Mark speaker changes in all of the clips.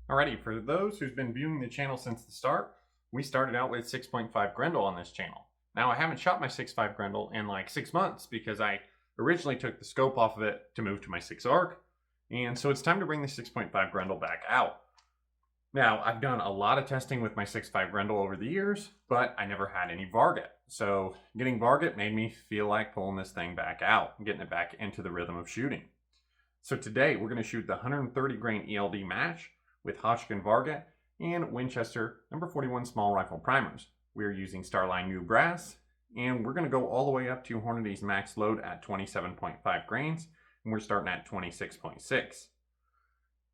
Speaker 1: Alrighty, for those who's been viewing the channel since the start, we started out with 6.5 Grendel on this channel. Now I haven't shot my 6.5 Grendel in like 6 months because I originally took the scope off of it to move to my 6 ARC, and so it's time to bring the 6.5 Grendel back out. Now I've done a lot of testing with my 6.5 Grendel over the years, but I never had any Varget. So getting Varget made me feel like pulling this thing back out and getting it back into the rhythm of shooting. So today we're going to shoot the 130 grain ELD match with Hodgkin Varget and Winchester number 41 small rifle primers. We're using Starline new brass, and we're going to go all the way up to Hornady's max load at 27.5 grains, and we're starting at 26.6.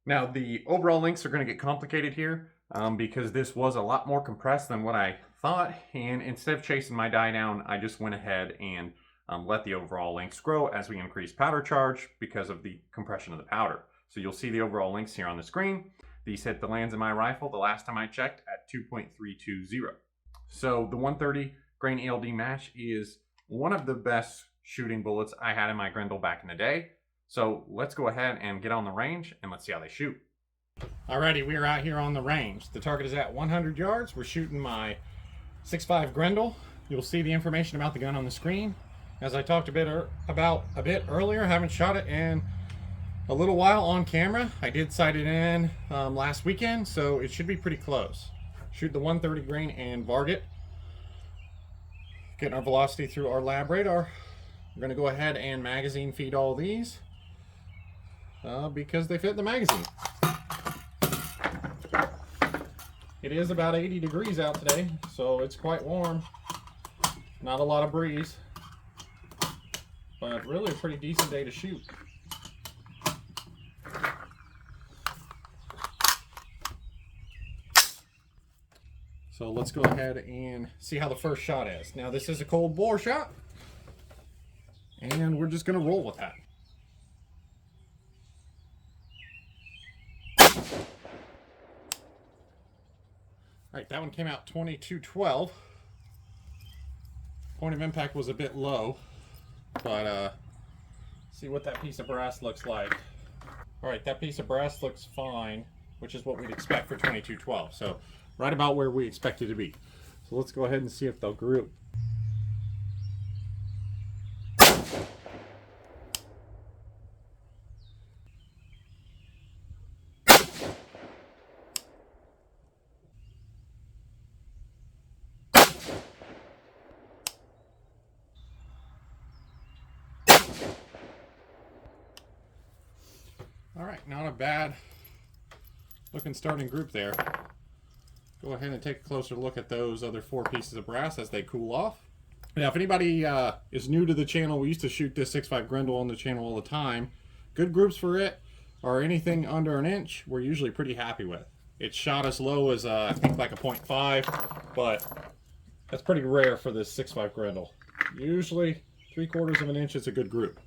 Speaker 1: Now the overall lengths are going to get complicated here because this was a lot more compressed than what I thought, and instead of chasing my die down, I just went ahead and let the overall lengths grow as we increase powder charge because of the compression of the powder. So you'll see the overall lengths here on the screen. These hit the lands of my rifle the last time I checked at 2.320. So the 130 grain ELD match is one of the best shooting bullets I had in my Grendel back in the day. So let's go ahead and get on the range and let's see how they shoot. Alrighty, we are out here on the range. The target is at 100 yards. We're shooting my 6.5 Grendel. You'll see the information about the gun on the screen. As I talked about a bit earlier, I haven't shot it in a little while on camera. I did sight it in last weekend, so it should be pretty close. Shoot the 130 grain and Varget. Getting our velocity through our lab radar. We're going to go ahead and magazine feed all these because they fit in the magazine. It is about 80 degrees out today, so it's quite warm. Not a lot of breeze, but really a pretty decent day to shoot. So let's go ahead and see how the first shot is. Now this is a cold bore shot, and we're just going to roll with that. Alright, that one came out 2212. Point of impact was a bit low, but see what that piece of brass looks like. Alright, that piece of brass looks fine, which is what we'd expect for 2212. So right about where we expect it to be. So let's go ahead and see if they'll group. Alright, not a bad looking starting group there. Go ahead and take a closer look at those other 4 pieces of brass as they cool off. Now, if anybody is new to the channel, we used to shoot this 6.5 Grendel on the channel all the time. Good groups for it are anything under an inch we're usually pretty happy with. It shot as low as I think like a 0.5, but that's pretty rare for this 6.5 Grendel. Usually 3/4 of an inch is a good group.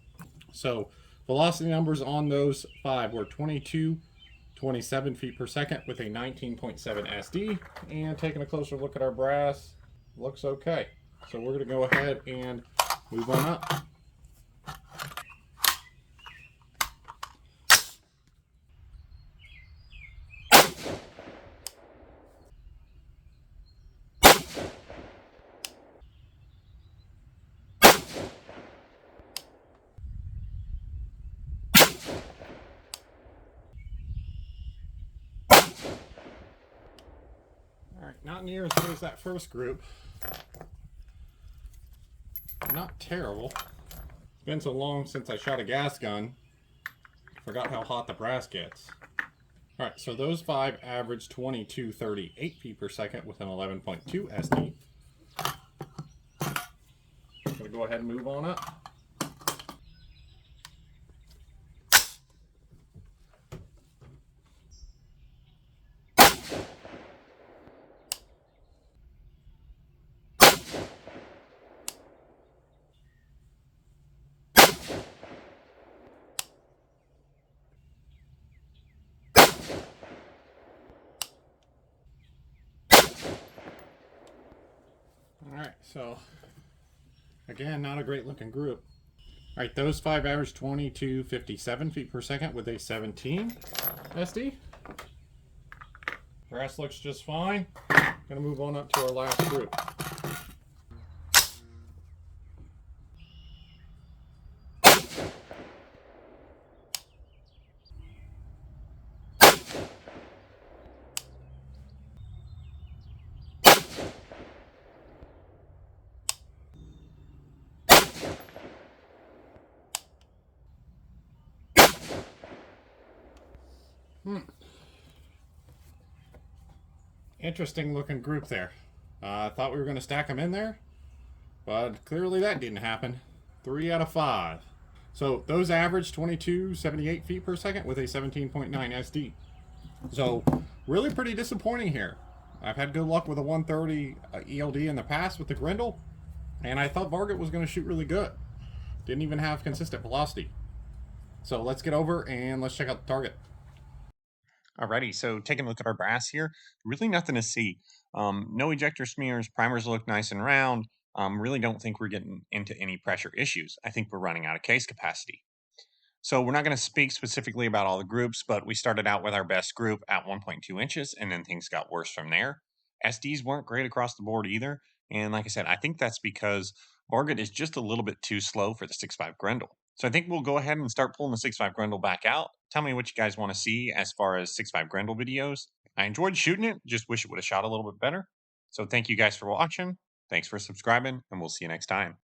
Speaker 1: So velocity numbers on those 5 were 27 feet per second with a 19.7 SD. And taking a closer look at our brass, looks okay. So we're going to go ahead and move on up. Not near as good as that first group. Not terrible. It's been so long since I shot a gas gun. Forgot how hot the brass gets. Alright, so those 5 average 2238 feet per second with an 11.2 SD. I'm going to go ahead and move on up. Alright, so again, not a great looking group. Alright, those 5 average 2257 feet per second with a 17 SD. Brass looks just fine. Gonna move on up to our last group. Interesting looking group there. I thought we were going to stack them in there, but clearly that didn't happen. 3 out of 5. So those average 2278 feet per second with a 17.9 SD. So really pretty disappointing here. I've had good luck with a 130 ELD in the past with the Grendel, and I thought Varget was going to shoot really good. Didn't even have consistent velocity. So let's get over and let's check out the target. Alrighty, so taking a look at our brass here, really nothing to see. No ejector smears, primers look nice and round. Really don't think we're getting into any pressure issues. I think we're running out of case capacity. So we're not going to speak specifically about all the groups, but we started out with our best group at 1.2 inches, and then things got worse from there. SDs weren't great across the board either. And like I said, I think that's because Varget is just a little bit too slow for the 6.5 Grendel. So I think we'll go ahead and start pulling the 6.5 Grendel back out. Tell me what you guys want to see as far as 6.5 Grendel videos. I enjoyed shooting it, just wish it would have shot a little bit better. So thank you guys for watching. Thanks for subscribing, and we'll see you next time.